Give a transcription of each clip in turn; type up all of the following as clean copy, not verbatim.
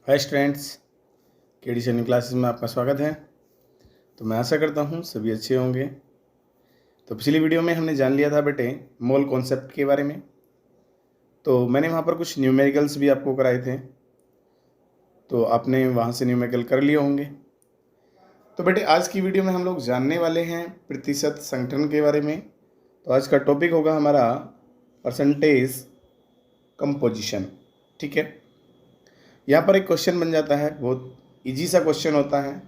Hi students, KD सैनिक classes में आपका स्वागत है। तो मैं आशा करता हूँ सभी अच्छे होंगे। तो पिछली वीडियो में हमने जान लिया था बेटे मोल कॉन्सेप्ट के बारे में। तो मैंने वहाँ पर कुछ न्यूमेरिकल्स भी आपको कराए थे, तो आपने वहाँ से न्यूमेरिकल कर लिए होंगे। तो बेटे आज की वीडियो में हम लोग जानने वाले हैं प्रतिशत संगठन के बारे में। तो आज का टॉपिक होगा हमारा परसेंटेज कंपोजिशन। ठीक है, यहाँ पर एक क्वेश्चन बन जाता है, बहुत इजी सा क्वेश्चन होता है,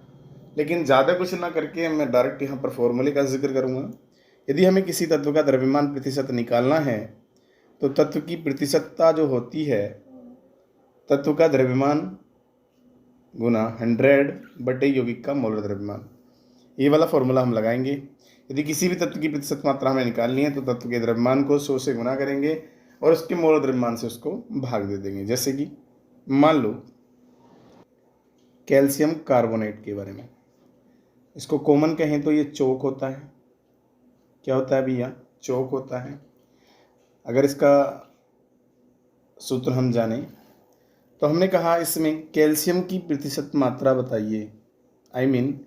लेकिन ज़्यादा कुछ ना करके मैं डायरेक्ट यहाँ पर फॉर्मूले का जिक्र करूँगा। यदि हमें किसी तत्व का द्रव्यमान प्रतिशत निकालना है तो तत्व की प्रतिशतता जो होती है तत्व का द्रव्यमान गुना 100 / यौगिक का मोलर द्रव्यमान, ये वाला फॉर्मूला हम लगाएंगे। यदि किसी भी तत्व की प्रतिशत मात्रा हमें निकालनी है तो तत्व के द्रव्यमान को 100 से गुना करेंगे और उसके मोलर द्रव्यमान से उसको भाग दे देंगे। जैसे कि मान लो कैल्शियम कार्बोनेट के बारे में, इसको कॉमन कहें तो ये चौक होता है। क्या होता है भैया? चौक होता है। अगर इसका सूत्र हम जानें तो हमने कहा इसमें कैल्शियम की प्रतिशत मात्रा बताइए, आई मीन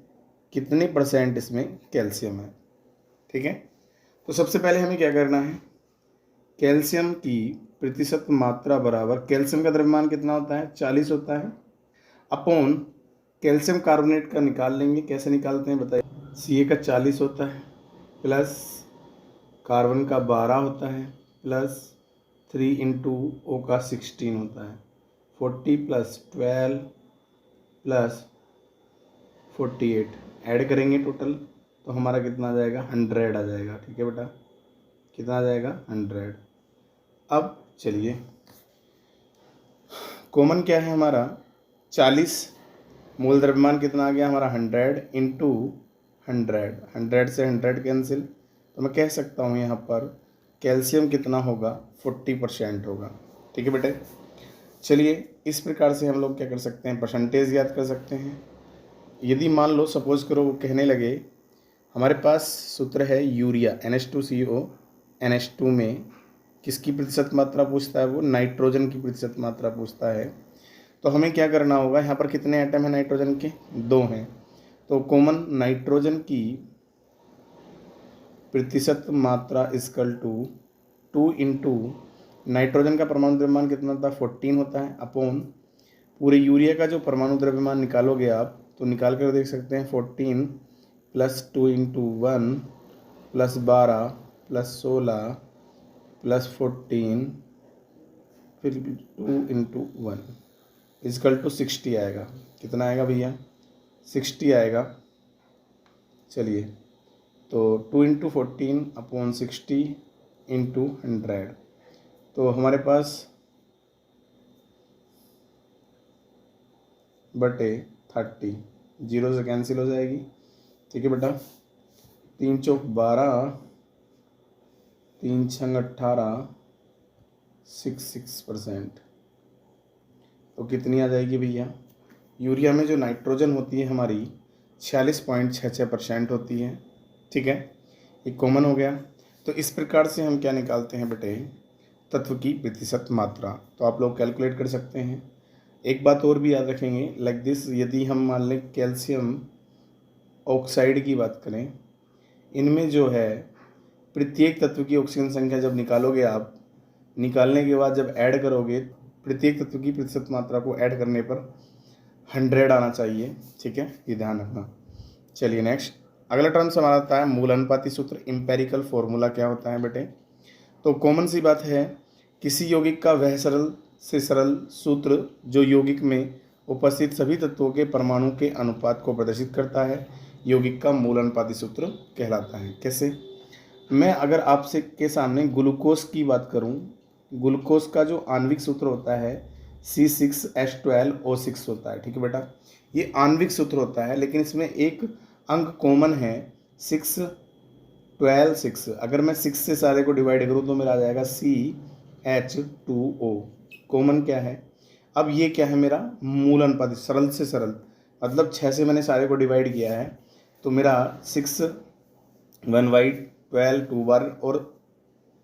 कितने % इसमें कैल्शियम है। ठीक है, तो सबसे पहले हमें क्या करना है, कैल्शियम की प्रतिशत मात्रा बराबर कैल्शियम का द्रव्यमान कितना होता है, 40 होता है, अपॉन कैल्शियम कार्बोनेट का निकाल लेंगे। कैसे निकालते हैं बताइए? Ca का 40 होता है प्लस कार्बन का 12 होता है प्लस 3 × O का 16 होता है, 40 + 12 + 48 ऐड करेंगे टोटल तो हमारा कितना आ जाएगा, 100 आ जाएगा। ठीक है बेटा, कितना आ जाएगा, 100। अब चलिए कॉमन क्या है हमारा, 40, मूल द्रव्यमान कितना आ गया हमारा, 100 × 100, 100 से 100 कैंसिल, तो मैं कह सकता हूँ यहाँ पर कैल्शियम कितना होगा, 40% होगा। ठीक है बेटे, चलिए इस प्रकार से हम लोग क्या कर सकते हैं, परसेंटेज याद कर सकते हैं। यदि मान लो सपोज करो वो कहने लगे हमारे पास सूत्र है यूरिया NH2CO, NH2 में किसकी प्रतिशत मात्रा पूछता है, वो नाइट्रोजन की प्रतिशत मात्रा पूछता है। तो हमें क्या करना होगा, यहाँ पर कितने एटम हैं नाइट्रोजन के, 2 हैं। तो कॉमन नाइट्रोजन की प्रतिशत मात्रा इक्वल टू 2 × नाइट्रोजन का परमाणु द्रव्यमान कितना होता है, 14 होता है, अपॉन पूरे यूरिया का जो परमाणु द्रव्यमान निकालोगे आप तो निकाल कर देख सकते हैं, 14 + 2 × 1 + 12 + 16 + 14 फिर 2 × 1 इक्वल टू 60 आएगा। कितना आएगा भैया, 60 आएगा। चलिए तो 2 × 14 अपॉन 60 × 100, तो हमारे पास बटे 30, 0 से कैंसिल हो जाएगी। ठीक है बेटा, 3 × 4 = 12, 3 × 6 = 18, 6% तो कितनी आ जाएगी भैया, यूरिया में जो नाइट्रोजन होती है हमारी 46.66% होती है। ठीक है, ये कॉमन हो गया। तो इस प्रकार से हम क्या निकालते हैं बेटे, तत्व की प्रतिशत मात्रा। तो आप लोग कैलकुलेट कर सकते हैं। एक बात और भी याद रखेंगे, लाइक दिस, यदि हम मान लें कैल्शियम ऑक्साइड की बात करें, इनमें जो है प्रत्येक तत्व की ऑक्सीजन संख्या जब निकालोगे आप, निकालने के बाद जब ऐड करोगे प्रत्येक तत्व की प्रतिशत मात्रा को ऐड करने पर 100 आना चाहिए। ठीक है, ये ध्यान रखना। चलिए नेक्स्ट, अगला टर्म्स हमारा आता है मूल अनुपाती सूत्र। इम्पेरिकल फॉर्मूला क्या होता है बेटे, तो कॉमन सी बात है, किसी यौगिक का वह सरल से सरल सूत्र जो यौगिक में उपस्थित सभी तत्वों के परमाणु के अनुपात को प्रदर्शित करता है, यौगिक का मूल अनुपाती सूत्र कहलाता है। कैसे, मैं अगर आपसे के सामने ग्लूकोज की बात करूं, ग्लूकोज का जो आणविक सूत्र होता है C6H12O6 होता है। ठीक है बेटा, ये आणविक सूत्र होता है, लेकिन इसमें एक अंक कॉमन है 6 12 6। अगर मैं 6 से सारे को डिवाइड करूँ तो मेरा आ जाएगा CH2O। कॉमन क्या है, अब ये क्या है, मेरा मूल अनुपाती, सरल से सरल, मतलब 6 से मैंने सारे को डिवाइड किया है तो मेरा 6 1 बाई 12 2 बार और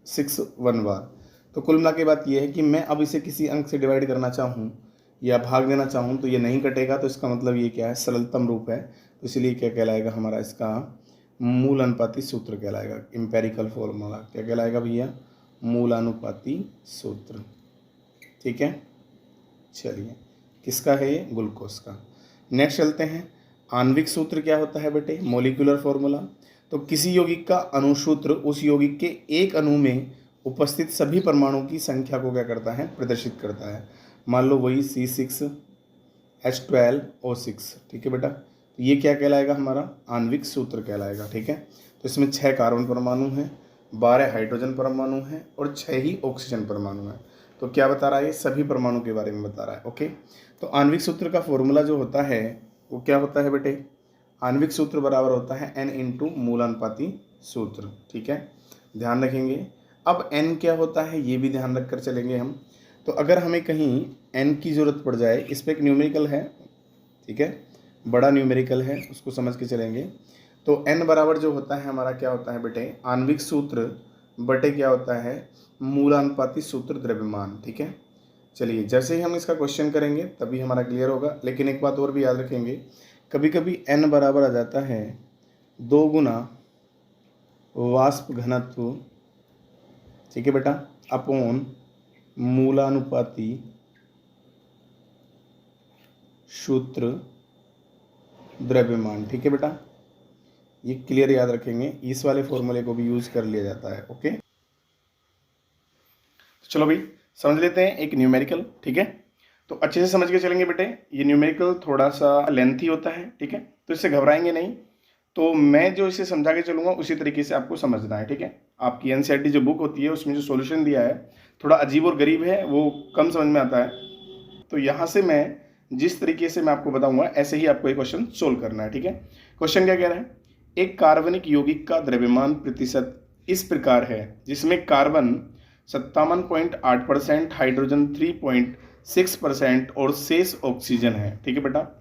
6 1 बार। तो कुल मिला के बात यह है कि मैं अब इसे किसी अंक से डिवाइड करना चाहूँ या भाग देना चाहूँ तो ये नहीं कटेगा, तो इसका मतलब ये क्या है, सरलतम रूप है, तो इसलिए क्या कहलाएगा हमारा इसका मूल अनुपाती सूत्र कहलाएगा। एम्पेरिकल फॉर्मूला क्या कहलाएगा भैया, मूलानुपाती सूत्र। ठीक है, चलिए किसका है ये, ग्लूकोज का। नेक्स्ट चलते हैं, आणविक सूत्र क्या होता है बेटे, मोलिकुलर फॉर्मूला। तो किसी यौगिक का अणुसूत्र उस यौगिक के एक अणु में उपस्थित सभी परमाणुओं की संख्या को क्या करता है, प्रदर्शित करता है। मान लो वही C6H12O6, ठीक है बेटा, तो ये क्या कहलाएगा हमारा, आणविक सूत्र कहलाएगा। ठीक है, तो इसमें 6 कार्बन परमाणु हैं, 12 हाइड्रोजन परमाणु हैं और 6 ही ऑक्सीजन परमाणु हैं। तो क्या बता रहा है, ये सभी परमाणु के बारे में बता रहा है। ओके, तो आणविक सूत्र का फॉर्मूला जो होता है वो क्या होता है बेटे, आणविक सूत्र बराबर होता है N इंटू मूलानुपाती सूत्र। ठीक है, ध्यान रखेंगे। अब N क्या होता है ये भी ध्यान रख कर चलेंगे हम। तो अगर हमें कहीं N की ज़रूरत पड़ जाए, इस पर एक न्यूमेरिकल है, ठीक है, बड़ा न्यूमेरिकल है, उसको समझ के चलेंगे। तो N बराबर जो होता है हमारा क्या होता है बेटे, आणविक सूत्र बटे क्या होता है, मूलानुपाती सूत्र द्रव्यमान। ठीक है, चलिए जैसे ही हम इसका क्वेश्चन करेंगे तभी हमारा क्लियर होगा। लेकिन एक बात और भी याद रखेंगे, कभी कभी N बराबर आ जाता है 2 गुना वाष्प घनत्व, ठीक है बेटा, अपॉन मूलानुपाती सूत्र द्रव्यमान। ठीक है बेटा, ये क्लियर याद रखेंगे, इस वाले फॉर्मूले को भी यूज कर लिया जाता है। ओके, चलो भाई समझ लेते हैं एक न्यूमेरिकल। ठीक है, तो अच्छे से समझ के चलेंगे बेटे, ये न्यूमेरिकल थोड़ा सा लेंथी होता है। ठीक है, तो इससे घबराएंगे नहीं, तो मैं जो इसे समझा के चलूँगा उसी तरीके से आपको समझना है। ठीक है, आपकी एनसीईआरटी जो बुक होती है उसमें जो सॉल्यूशन दिया है थोड़ा अजीब और गरीब है, वो कम समझ में आता है। तो यहाँ से मैं जिस तरीके से मैं आपको बताऊंगा ऐसे ही आपको ये क्वेश्चन सोल्व करना है। ठीक है, क्वेश्चन क्या कह रहा है, एक कार्बनिक यौगिक का द्रव्यमान प्रतिशत इस प्रकार है जिसमें कार्बन 57.8%, हाइड्रोजन 3.6% और शेष ऑक्सीजन है। ठीक है बेटा,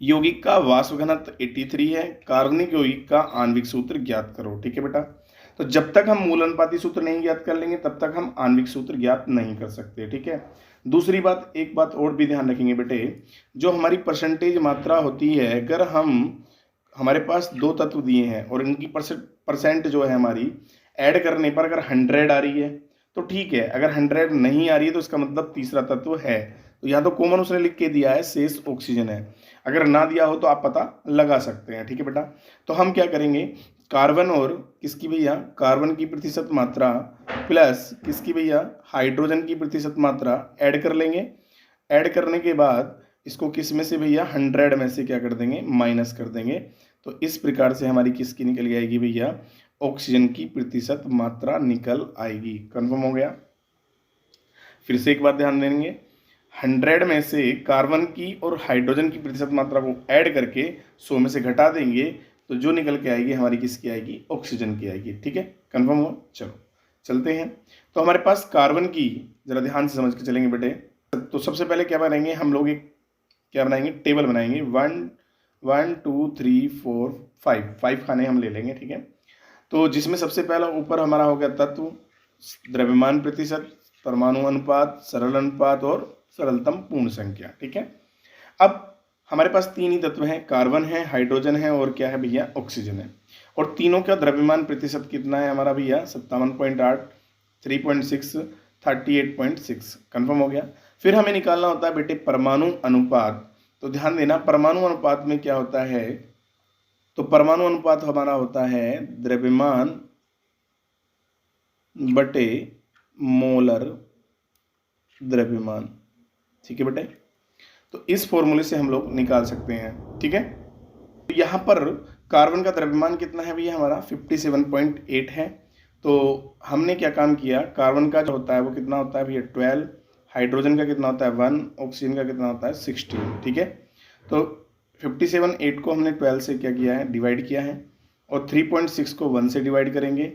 यौगिक का वाष्प घनत्व 83 है, कार्बनिक यौगिक का आणविक सूत्र ज्ञात करो। ठीक है बेटा, तो जब तक हम मूल अनुपाती सूत्र नहीं ज्ञात कर लेंगे तब तक हम आणविक सूत्र ज्ञात नहीं कर सकते। ठीक है, दूसरी बात, एक बात और भी ध्यान रखेंगे बेटे, जो हमारी परसेंटेज मात्रा होती है, अगर हमारे पास 2 तत्व दिए हैं और इनकी परसेंट जो है हमारी ऐड करने पर अगर 100 आ रही है तो ठीक है, अगर 100 नहीं आ रही है तो इसका मतलब तीसरा तत्व है। तो यहाँ तो कॉमन उसने लिख के दिया है शेष ऑक्सीजन है, अगर ना दिया हो तो आप पता लगा सकते हैं। ठीक है बेटा, तो हम क्या करेंगे, कार्बन और किसकी भैया, कार्बन की प्रतिशत मात्रा प्लस किसकी भैया, हाइड्रोजन की प्रतिशत मात्रा ऐड कर लेंगे। ऐड करने के बाद इसको किस में से भैया, 100 में से क्या कर देंगे, माइनस कर देंगे। तो इस प्रकार से हमारी किसकी निकल आएगी भैया, ऑक्सीजन की प्रतिशत मात्रा निकल आएगी। कंफर्म हो गया। फिर से एक बात ध्यान देंगे, 100 में से कार्बन की और हाइड्रोजन की प्रतिशत मात्रा को ऐड करके 100 में से घटा देंगे तो जो निकल के आएगी हमारी किसकी आएगी, ऑक्सीजन की आएगी। ठीक है, कंफर्म हो। चलो चलते हैं। तो हमारे पास कार्बन की, जरा ध्यान से समझ के चलेंगे बेटे। तो सबसे पहले क्या बनाएंगे हम लोग, एक क्या बनाएंगे, टेबल बनाएंगे। 1 2 3 4 5 खाने हम ले लेंगे। ठीक है, तो जिसमें सबसे पहला ऊपर हमारा हो गया तत्व, द्रव्यमान प्रतिशत, परमाणु अनुपात, सरल अनुपात और सरलतम पूर्ण संख्या। ठीक है, अब हमारे पास 3 ही तत्व हैं, कार्बन है, हाइड्रोजन है और क्या है भैया, ऑक्सीजन है। और तीनों का द्रव्यमान प्रतिशत कितना है हमारा भैया, 57.8, 3.6, 38.6। कंफर्म हो गया। फिर हमें निकालना होता है बेटे परमाणु अनुपात। तो ध्यान देना, परमाणु अनुपात में क्या होता है, तो परमाणु अनुपात हमारा होता है द्रव्यमान बटे मोलर द्रव्यमान। ठीक है बेटे, तो इस फॉर्मूले से हम लोग निकाल सकते हैं। ठीक है, तो यहाँ पर कार्बन का द्रव्यमान कितना है भैया, हमारा 57.8 है। तो हमने क्या काम किया, कार्बन का जो होता है वो कितना होता है भैया 12, हाइड्रोजन का कितना होता है 1, ऑक्सीजन का कितना होता है 16। ठीक है, तो 57.8 को हमने 12 से क्या किया है, डिवाइड किया है, और 3.6 को 1 से डिवाइड करेंगे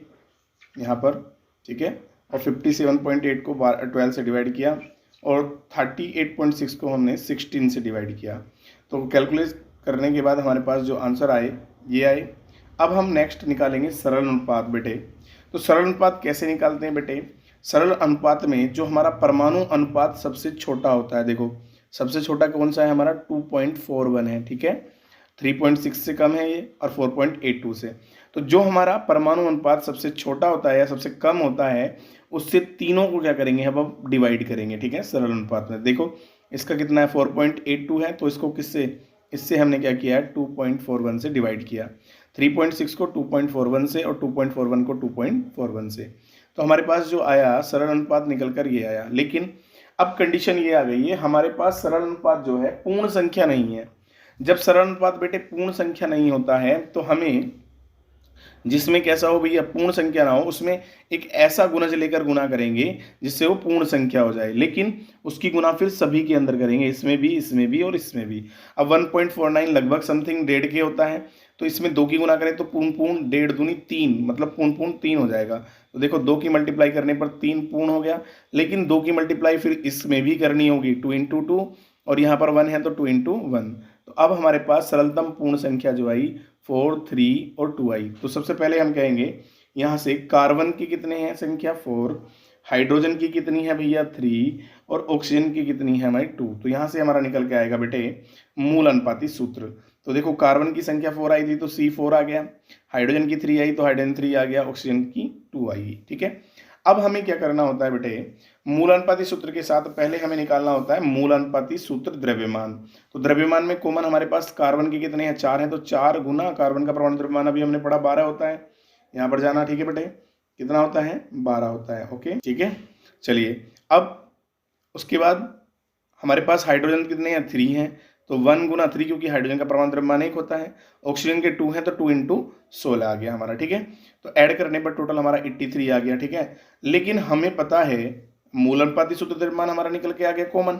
यहाँ पर। ठीक है, और 57.8 को 12 से डिवाइड किया और 38.6 को हमने 16 से डिवाइड किया। तो कैलकुलेट करने के बाद हमारे पास जो आंसर आए ये आए। अब हम नेक्स्ट निकालेंगे सरल अनुपात बेटे। तो सरल अनुपात कैसे निकालते हैं बेटे, सरल अनुपात में जो हमारा परमाणु अनुपात सबसे छोटा होता है, देखो सबसे छोटा कौन सा है हमारा 2.41 है, ठीक है, 3.6 से कम है ये और 4.82 से। तो जो हमारा परमाणु अनुपात सबसे छोटा होता है या सबसे कम होता है उससे तीनों को क्या करेंगे अब डिवाइड करेंगे, ठीक है, सरल अनुपात में। देखो इसका कितना है 4.82 है, तो इसको किससे, इससे हमने क्या किया है 2.41 से डिवाइड किया, 3.6 को 2.41 से और 2.41 को 2.41 से। तो हमारे पास जो आया सरल अनुपात निकल कर ये आया। लेकिन अब कंडीशन ये आ गई है, हमारे पास सरल अनुपात जो है पूर्ण संख्या नहीं है। जब सरल अनुपात बेटे पूर्ण संख्या नहीं होता है तो हमें, जिसमें कैसा हो भैया पूर्ण संख्या ना हो, उसमें एक ऐसा गुणज लेकर गुना करेंगे जिससे वो पूर्ण संख्या हो जाए, लेकिन उसकी गुना फिर सभी के अंदर करेंगे, इसमें भी और इसमें भी। अब 1.49 लगभग समथिंग 1.5 के होता है, तो इसमें 2 की गुना करें तो पूर्ण पूर्ण 1.5 दूनी 3, मतलब पूर्ण पूर्ण 3 हो जाएगा। तो देखो 2 की मल्टीप्लाई करने पर 3 पूर्ण हो गया, लेकिन 2 की मल्टीप्लाई फिर इसमें भी करनी होगी 2 इंटू 2, और यहाँ पर 1 है तो 2 इंटू 1। तो अब हमारे पास सरलतम पूर्ण संख्या जो आई 4, 3 और 2 आई। तो सबसे पहले हम कहेंगे यहाँ से कार्बन की कितने हैं संख्या 4, हाइड्रोजन की कितनी है भैया 3 और ऑक्सीजन की कितनी है हमारी 2। तो यहाँ से हमारा निकल के आएगा बेटे मूल अनुपाती सूत्र। तो देखो कार्बन की संख्या 4 आई थी तो C4 आ गया, हाइड्रोजन की 3 आई तो हाइड्रोजन 3 आ गया, ऑक्सीजन की 2 आई, ठीक है। अब हमें क्या करना होता है बेटे, मूल अनुपाती सूत्र के साथ पहले हमें निकालना होता है मूल अनुपाती सूत्र द्रव्यमान। तो द्रव्यमान में कॉमन हमारे पास कार्बन के कितने हैं 4 हैं, तो 4 गुना कार्बन का परमाणु द्रव्यमान अभी हमने पढ़ा 12 होता है, यहाँ पर जाना, ठीक है बेटे, कितना होता है 12 होता है, ओके ठीक है। चलिए अब उसके बाद हमारे पास हाइड्रोजन कितने हैं 3 हैं, तो 1 गुना 3, क्योंकि हाइड्रोजन का परमाणु द्रव्यमान 1 होता है, ऑक्सीजन के 2 हैं तो 2 इंटू 16 आ गया हमारा, ठीक है। तो ऐड करने पर टोटल हमारा 83 आ गया, ठीक है। लेकिन हमें पता है मूल अनुपाती सूत्र द्रव्यमान हमारा निकल के आ गया कॉमन।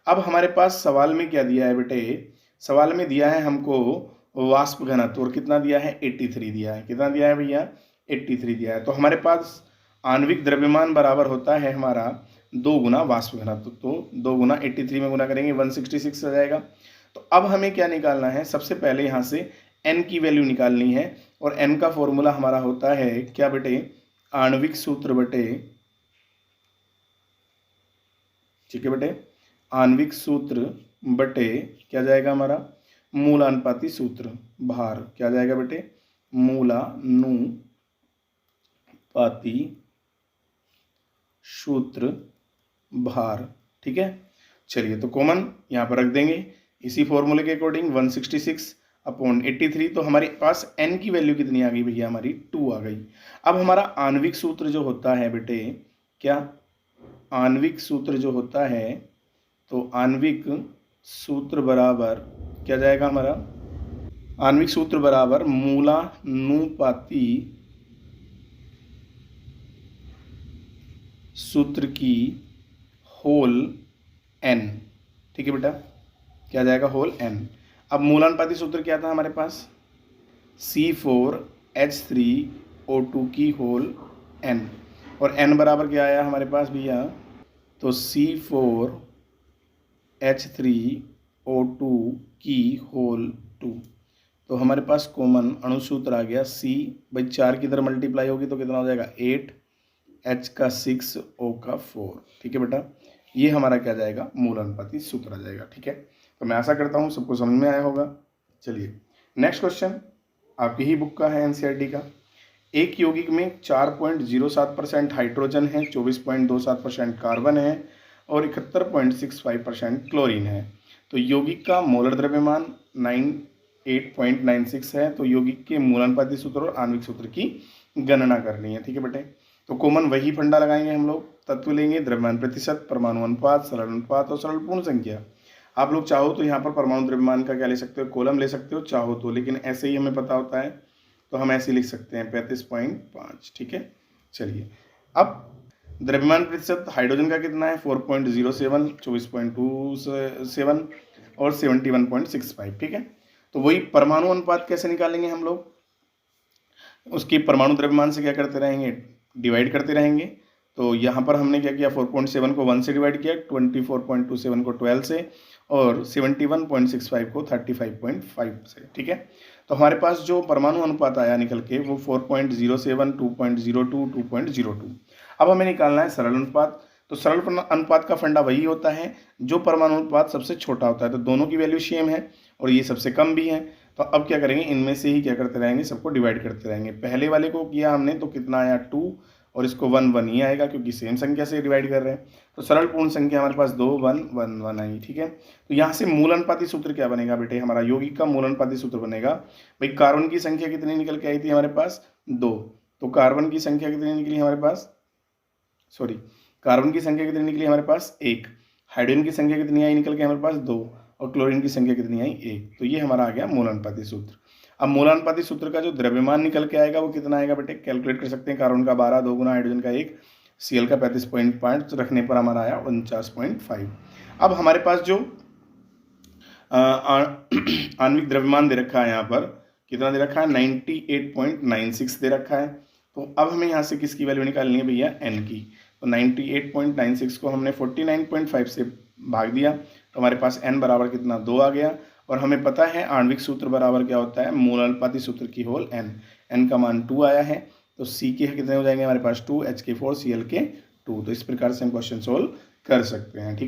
अब हमारे पास सवाल में क्या दिया है बेटे, सवाल में दिया है हमको वाष्प घनत्व, और कितना दिया है 83 दिया है, कितना दिया है भैया 83 दिया है। तो हमारे पास आणविक द्रव्यमान बराबर होता है हमारा 2 गुना वाष्प घनत्व, तो 2 गुना 83 में गुना करेंगे 166 आ जाएगा। तो अब हमें क्या निकालना है, सबसे पहले यहाँ से n की वैल्यू निकालनी है, और n का फॉर्मूला हमारा होता है क्या बेटे, आणविक सूत्र बटे, ठीक है बेटे, आणविक सूत्र बटे क्या जाएगा हमारा मूलानुपाती सूत्र भार, क्या जाएगा बेटे मूलानुपाती सूत्र भार, ठीक है। चलिए तो कॉमन यहाँ पर रख देंगे इसी फॉर्मूले के अकॉर्डिंग 166/83। तो हमारे पास n की वैल्यू कितनी आ गई भैया हमारी 2 आ गई। अब हमारा आणविक सूत्र जो होता है बेटे, क्या आणविक सूत्र जो होता है, तो आणविक सूत्र बराबर क्या जाएगा हमारा, आणविक सूत्र बराबर मूलानुपाती सूत्र की होल n, ठीक है बेटा, क्या जाएगा होल n। अब मूलानुपाती सूत्र क्या था हमारे पास C4H3O2 की होल n, और n बराबर क्या आया हमारे पास भैया, तो C4H3O2 की होल 2। तो हमारे पास कॉमन अणुसूत्र आ गया C भाई 4 की तरह मल्टीप्लाई होगी तो कितना हो जाएगा 8, H का 6, O का 4, ठीक है बेटा, ये हमारा क्या जाएगा मूल अनुपाती सूत्र आ जाएगा, ठीक है। तो मैं आशा करता हूँ सबको समझ में आया होगा। चलिए नेक्स्ट क्वेश्चन आपकी ही बुक का है NCERT का। एक यौगिक में 4.07% हाइड्रोजन है, 24.27% कार्बन है और 71.65% क्लोरीन है। तो यौगिक का मोलर द्रव्यमान 98.96 है। तो यौगिक के मूलानुपाती सूत्र और आणविक सूत्र की गणना करनी है, ठीक है बेटे। तो कॉमन वही फंडा लगाएंगे हम लोग, तत्व लेंगे, द्रव्यमान प्रतिशत, परमाणु अनुपात, सरल अनुपात और सरल पूर्ण संख्या। आप लोग चाहो तो यहाँ पर परमाणु द्रव्यमान का क्या ले सकते हो, कॉलम ले सकते हो चाहो तो, लेकिन ऐसे ही हमें पता होता है तो हम ऐसे लिख सकते हैं 35.5, ठीक है। चलिए अब द्रव्यमान प्रतिशत हाइड्रोजन का कितना है 4.07, 24.27 और 71.65, ठीक है। तो वही परमाणु अनुपात कैसे निकालेंगे हम लोग, उसकी परमाणु द्रव्यमान से क्या करते रहेंगे, डिवाइड करते रहेंगे। तो यहाँ पर हमने क्या किया 4.7 को 1 से डिवाइड किया, 24.27 को 12 से और 71.65 को 35.5 से, ठीक है। तो हमारे पास जो परमाणु अनुपात आया निकल के वो 4.07, 2.02, 2.02। अब हमें निकालना है सरल अनुपात। तो सरल अनुपात का फंडा वही होता है जो परमाणु अनुपात सबसे छोटा होता है। तो दोनों की वैल्यू सेम है और ये सबसे कम भी है। तो अब क्या करेंगे, इनमें से ही क्या करते रहेंगे, सबको डिवाइड करते रहेंगे। पहले वाले को किया हमने तो कितना आया 2, और इसको 1 1 ही आएगा क्योंकि सेम संख्या से डिवाइड कर रहे हैं। तो सरल पूर्ण संख्या हमारे पास 2 1 1 1 आई। ठीक है, तो यहाँ से मूल अनुपाती सूत्र क्या बनेगा बेटे, हमारा यौगिक का मूल अनुपाती सूत्र बनेगा भाई, कार्बन की संख्या कितनी निकल के आई थी हमारे पास 2, तो कार्बन की संख्या कितनी निकली हमारे पास, सॉरी कार्बन की संख्या कितनी निकली हमारे पास 1, हाइड्रोजन की संख्या कितनी आई निकल के हमारे पास 2, और क्लोरीन की संख्या कितनी आई 1। तो ये हमारा आ गया मूलानुपाती सूत्र। अब मूलानुपाती सूत्र का जो द्रव्यमान निकल के आएगा वो कितना आएगा बेटे, कैलकुलेट कर सकते हैं। कार्बन का 12, 2 गुना हाइड्रोजन का 1, Cl का 35.5 रखने पर हमारा आया 49.5। अब हमारे पास जो आणविक द्रव्यमान दे रखा है यहाँ पर, कितना दे रखा है 98.96 दे रखा है। तो अब हमें यहाँ से किसकी वैल्यू निकालनी है भैया, n की। तो 98.96 को हमने 49.5 से भाग दिया तो हमारे पास n बराबर कितना 2 आ गया। और हमें पता है आणविक सूत्र बराबर क्या होता है, मूलानुपाती सूत्र की होल n का मान 2 आया है। तो C के कितने हो जाएंगे हमारे पास 2, H के 4, Cl के 2। तो इस प्रकार से हम क्वेश्चन सोल्व कर सकते हैं। ठीक।